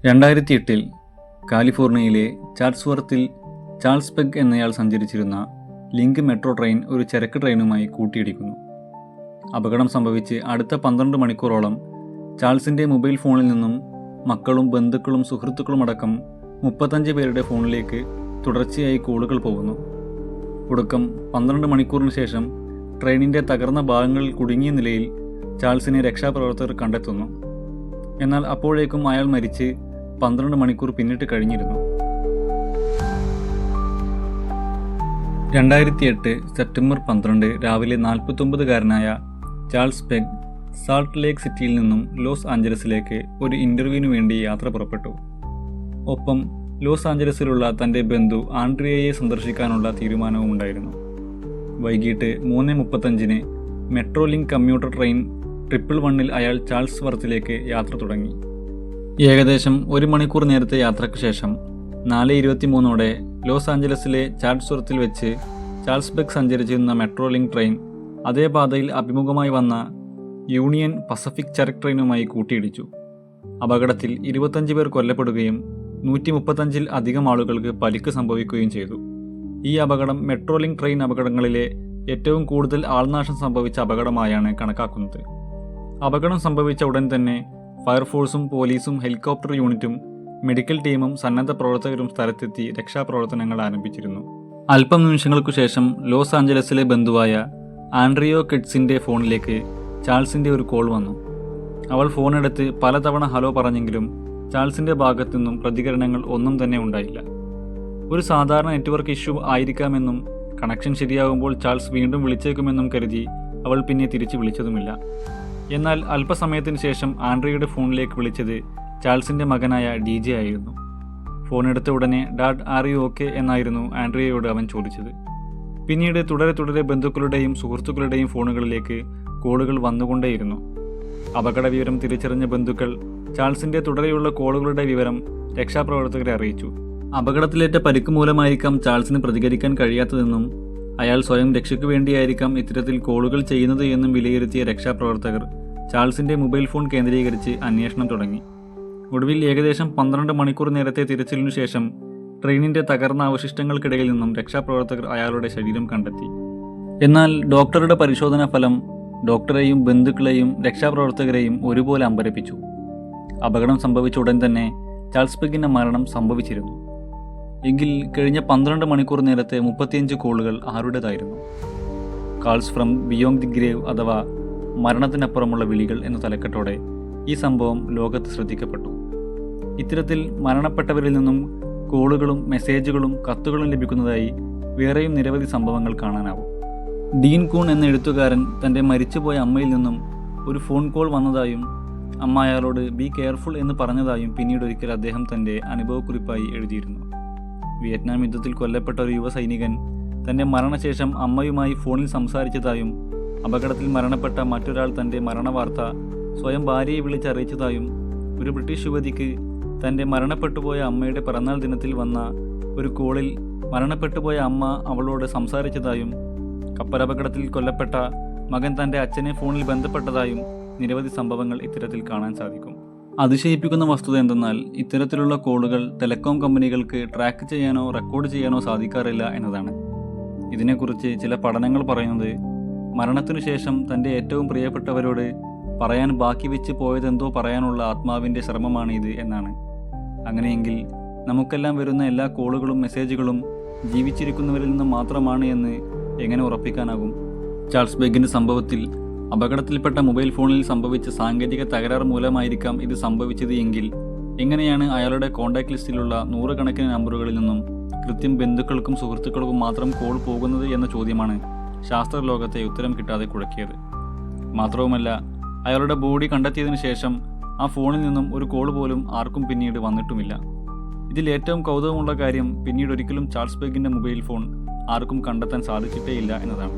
2008 കാലിഫോർണിയയിലെ ചാറ്റ്സ്വർത്തിൽ Charles peg എന്നയാൾ സഞ്ചരിച്ചിരുന്ന ലിങ്ക് മെട്രോ ട്രെയിൻ ഒരു ചരക്ക് ട്രെയിനുമായി കൂട്ടിയിടിക്കുന്നു. അപകടം സംഭവിച്ച് അടുത്ത 12 മണിക്കൂറോളം ചാൾസിൻ്റെ മൊബൈൽ ഫോണിൽ നിന്നും മക്കളും ബന്ധുക്കളും സുഹൃത്തുക്കളുമടക്കം 35 പേരുടെ ഫോണിലേക്ക് തുടർച്ചയായി കോളുകൾ പോകുന്നു. ഒടുക്കം 12 മണിക്കൂറിന് ശേഷം ട്രെയിനിൻ്റെ തകർന്ന ഭാഗങ്ങളിൽ കുടുങ്ങിയ നിലയിൽ ചാൾസിനെ രക്ഷാപ്രവർത്തകർ കണ്ടെത്തുന്നു. എന്നാൽ അപ്പോഴേക്കും അയാൾ മരിച്ച് 12 മണിക്കൂർ പിന്നിട്ട് കഴിഞ്ഞിരുന്നു. 2008 സെപ്റ്റംബർ 12 രാവിലെ 49-കാരനായ ചാൾസ് പെഗ് സാൾട്ട് ലേക്ക് സിറ്റിയിൽ നിന്നും ലോസ് ആഞ്ചലസിലേക്ക് ഒരു ഇൻ്റർവ്യൂവിന് വേണ്ടി യാത്ര പുറപ്പെട്ടു. ഒപ്പം ലോസ് ആഞ്ചലസിലുള്ള തൻ്റെ ബന്ധു ആൻഡ്രിയയെ സന്ദർശിക്കാനുള്ള തീരുമാനവും ഉണ്ടായിരുന്നു. വൈകിട്ട് 3:35 മെട്രോ ലിങ്ക് കമ്മ്യൂട്ടർ ട്രെയിൻ 111 അയാൾ ചാൾസ് വർത്തിലേക്ക് യാത്ര തുടങ്ങി. ഏകദേശം 1 മണിക്കൂർ നേരത്തെ യാത്രയ്ക്ക് ശേഷം 4:23 ലോസ് ആഞ്ചലസിലെ ചാറ്റ്സ്വർത്തിൽ വെച്ച് ചാൾസ് പെഗ് സഞ്ചരിച്ചിരുന്ന മെട്രോ ലിങ്ക് ട്രെയിൻ അതേ പാതയിൽ അഭിമുഖമായി വന്ന യൂണിയൻ പസഫിക് ചരക്ക് ട്രെയിനുമായി കൂട്ടിയിടിച്ചു. അപകടത്തിൽ 25 പേർ കൊല്ലപ്പെടുകയും 135-ൽ അധികം ആളുകൾക്ക് പരിക്ക് സംഭവിക്കുകയും ചെയ്തു. ഈ അപകടം മെട്രോ ലിങ്ക് ട്രെയിൻ അപകടങ്ങളിലെ ഏറ്റവും കൂടുതൽ ആൾനാശം സംഭവിച്ച അപകടമായാണ് കണക്കാക്കുന്നത്. അപകടം സംഭവിച്ച ഉടൻ തന്നെ ഫയർഫോഴ്സും പോലീസും ഹെലികോപ്റ്റർ യൂണിറ്റും മെഡിക്കൽ ടീമും സന്നദ്ധ പ്രവർത്തകരും സ്ഥലത്തെത്തി രക്ഷാപ്രവർത്തനങ്ങൾ ആരംഭിച്ചിരുന്നു. അല്പം നിമിഷങ്ങൾക്കു ശേഷം ലോസ് ആഞ്ചലസിലെ ബന്ധുവായ ആൻഡ്രിയോ കെഡ്സിൻ്റെ ഫോണിലേക്ക് ചാൾസിൻ്റെ ഒരു കോൾ വന്നു. അവൾ ഫോണെടുത്ത് പലതവണ ഹലോ പറഞ്ഞെങ്കിലും ചാൾസിൻ്റെ ഭാഗത്തു നിന്നും പ്രതികരണങ്ങൾ ഒന്നും തന്നെ ഉണ്ടായില്ല. ഒരു സാധാരണ നെറ്റ്വർക്ക് ഇഷ്യൂ ആയിരിക്കാമെന്നും കണക്ഷൻ ശരിയാകുമ്പോൾ ചാൾസ് വീണ്ടും വിളിച്ചേക്കുമെന്നും കരുതി അവൾ പിന്നെ തിരിച്ചു വിളിച്ചതുമില്ല. എന്നാൽ അല്പസമയത്തിന് ശേഷം ആൻഡ്രിയയുടെ ഫോണിലേക്ക് വിളിച്ചത് ചാൾസിൻ്റെ മകനായ DJ ആയിരുന്നു. ഫോണെടുത്ത ഉടനെ ഡാഡ് ആർ യു ഓക്കെ എന്നായിരുന്നു ആൻഡ്രിയയോട് അവൻ ചോദിച്ചത്. പിന്നീട് തുടരെ ബന്ധുക്കളുടെയും സുഹൃത്തുക്കളുടെയും ഫോണുകളിലേക്ക് കോളുകൾ വന്നുകൊണ്ടേയിരുന്നു. അപകട വിവരം തിരിച്ചറിഞ്ഞ ബന്ധുക്കൾ ചാൾസിൻ്റെ തുടരെയുള്ള കോളുകളുടെ വിവരം രക്ഷാപ്രവർത്തകരെ അറിയിച്ചു. അപകടത്തിലേറ്റ പരിക്ക് മൂലമായിരിക്കാം ചാൾസിന് പ്രതികരിക്കാൻ കഴിയാത്തതെന്നും അയാൾ സ്വയം രക്ഷയ്ക്കു വേണ്ടിയായിരിക്കാം ഇത്തരത്തിൽ കോളുകൾ ചെയ്യുന്നത് എന്നും വിലയിരുത്തിയ രക്ഷാപ്രവർത്തകർ ചാൾസിൻ്റെ മൊബൈൽ ഫോൺ കേന്ദ്രീകരിച്ച് അന്വേഷണം തുടങ്ങി. ഒടുവിൽ ഏകദേശം 12 മണിക്കൂർ നേരത്തെ തിരച്ചിലിനു ശേഷം ട്രെയിനിൻ്റെ തകർന്ന അവശിഷ്ടങ്ങൾക്കിടയിൽ നിന്നും രക്ഷാപ്രവർത്തകർ അയാളുടെ ശരീരം കണ്ടെത്തി. എന്നാൽ ഡോക്ടറുടെ പരിശോധനാ ഫലം ഡോക്ടറെയും ബന്ധുക്കളെയും രക്ഷാപ്രവർത്തകരെയും ഒരുപോലെ അമ്പരപ്പിച്ചു. അപകടം സംഭവിച്ച ഉടൻ തന്നെ ചാൾസ് പെഗിൻ്റെ മരണം സംഭവിച്ചിരുന്നു. എങ്കിൽ കഴിഞ്ഞ 12 മണിക്കൂർ നേരത്തെ 35 കോളുകൾ ആരുടേതായിരുന്നു? Calls from beyond the grave അഥവാ മരണത്തിനപ്പുറമുള്ള വിളികൾ എന്ന തലക്കെട്ടോടെ ഈ സംഭവം ലോകത്ത് ശ്രദ്ധിക്കപ്പെട്ടു. ഇത്തരത്തിൽ മരണപ്പെട്ടവരിൽ നിന്നും കോളുകളും മെസ്സേജുകളും കത്തുകളും ലഭിക്കുന്നതായി വേറെയും നിരവധി സംഭവങ്ങൾ കാണാനാവും. ഡീൻ കൂൺ എന്ന എഴുത്തുകാരൻ തൻ്റെ മരിച്ചുപോയ അമ്മയിൽ നിന്നും ഒരു ഫോൺ കോൾ വന്നതായും അമ്മ അയാളോട് ബി കെയർഫുൾ എന്ന് പറഞ്ഞതായും പിന്നീട് ഒരിക്കൽ അദ്ദേഹം തൻ്റെ അനുഭവക്കുറിപ്പായി എഴുതിയിരുന്നു. വിയറ്റ്നാം യുദ്ധത്തിൽ കൊല്ലപ്പെട്ട ഒരു യുവ സൈനികൻ തൻ്റെ മരണശേഷം അമ്മയുമായി ഫോണിൽ സംസാരിച്ചതായും അപകടത്തിൽ മരണപ്പെട്ട മറ്റൊരാൾ തൻ്റെ മരണവാർത്ത സ്വയം ഭാര്യയെ വിളിച്ചറിയിച്ചതായും ഒരു ബ്രിട്ടീഷ് യുവതിക്ക് തൻ്റെ മരണപ്പെട്ടുപോയ അമ്മയുടെ പിറന്നാൾ ദിനത്തിൽ വന്ന ഒരു കോളിൽ മരണപ്പെട്ടുപോയ അമ്മ അവളോട് സംസാരിച്ചതായും കപ്പലപകടത്തിൽ കൊല്ലപ്പെട്ട മകൻ തൻ്റെ അച്ഛനെ ഫോണിൽ ബന്ധപ്പെട്ടതായും നിരവധി സംഭവങ്ങൾ ഇത്തരത്തിൽ കാണാൻ സാധിക്കും. അതിശയിപ്പിക്കുന്ന വസ്തുത എന്തെന്നാൽ ഇത്തരത്തിലുള്ള കോളുകൾ ടെലികോം കമ്പനികൾക്ക് ട്രാക്ക് ചെയ്യാനോ റെക്കോർഡ് ചെയ്യാനോ സാധിക്കാറില്ല എന്നതാണ്. ഇതിനെക്കുറിച്ച് ചില പഠനങ്ങൾ പറയുന്നത് മരണത്തിനു ശേഷം തൻ്റെ ഏറ്റവും പ്രിയപ്പെട്ടവരോട് പറയാൻ ബാക്കി വെച്ച് പോയതെന്തോ പറയാനുള്ള ആത്മാവിൻ്റെ ശ്രമമാണ് ഇത് എന്നാണ്. അങ്ങനെയെങ്കിൽ നമുക്കെല്ലാം വരുന്ന എല്ലാ കോളുകളും മെസ്സേജുകളും ജീവിച്ചിരിക്കുന്നവരിൽ നിന്ന് മാത്രമാണ് എന്ന് എങ്ങനെ ഉറപ്പിക്കാനാകും? ചാൾസ് പെഗിൻ്റെ സംഭവത്തിൽ അപകടത്തിൽപ്പെട്ട മൊബൈൽ ഫോണിൽ സംഭവിച്ച സാങ്കേതിക തകരാർ മൂലമായിരിക്കാം ഇത് സംഭവിച്ചത് എങ്കിൽ എങ്ങനെയാണ് അയാളുടെ കോൺടാക്ട് ലിസ്റ്റിലുള്ള 100 കണക്കിന് നമ്പറുകളിൽ നിന്നും കൃത്യം ബന്ധുക്കൾക്കും സുഹൃത്തുക്കൾക്കും മാത്രം കോൾ പോകുന്നത് എന്ന ചോദ്യമാണ് ശാസ്ത്രലോകത്തെ ഉത്തരം കിട്ടാതെ കുഴക്കിയത്. മാത്രവുമല്ല, അയാളുടെ ബോഡി കണ്ടെത്തിയതിനു ശേഷം ആ ഫോണിൽ നിന്നും ഒരു കോൾ പോലും ആർക്കും പിന്നീട് വന്നിട്ടുമില്ല. ഇതിൽ ഏറ്റവും കൗതുകമുള്ള കാര്യം പിന്നീട് ഒരിക്കലും ചാൾസ് പെഗിൻ്റെ മൊബൈൽ ഫോൺ ആർക്കും കണ്ടെത്താൻ സാധിച്ചിട്ടേയില്ല എന്നതാണ്.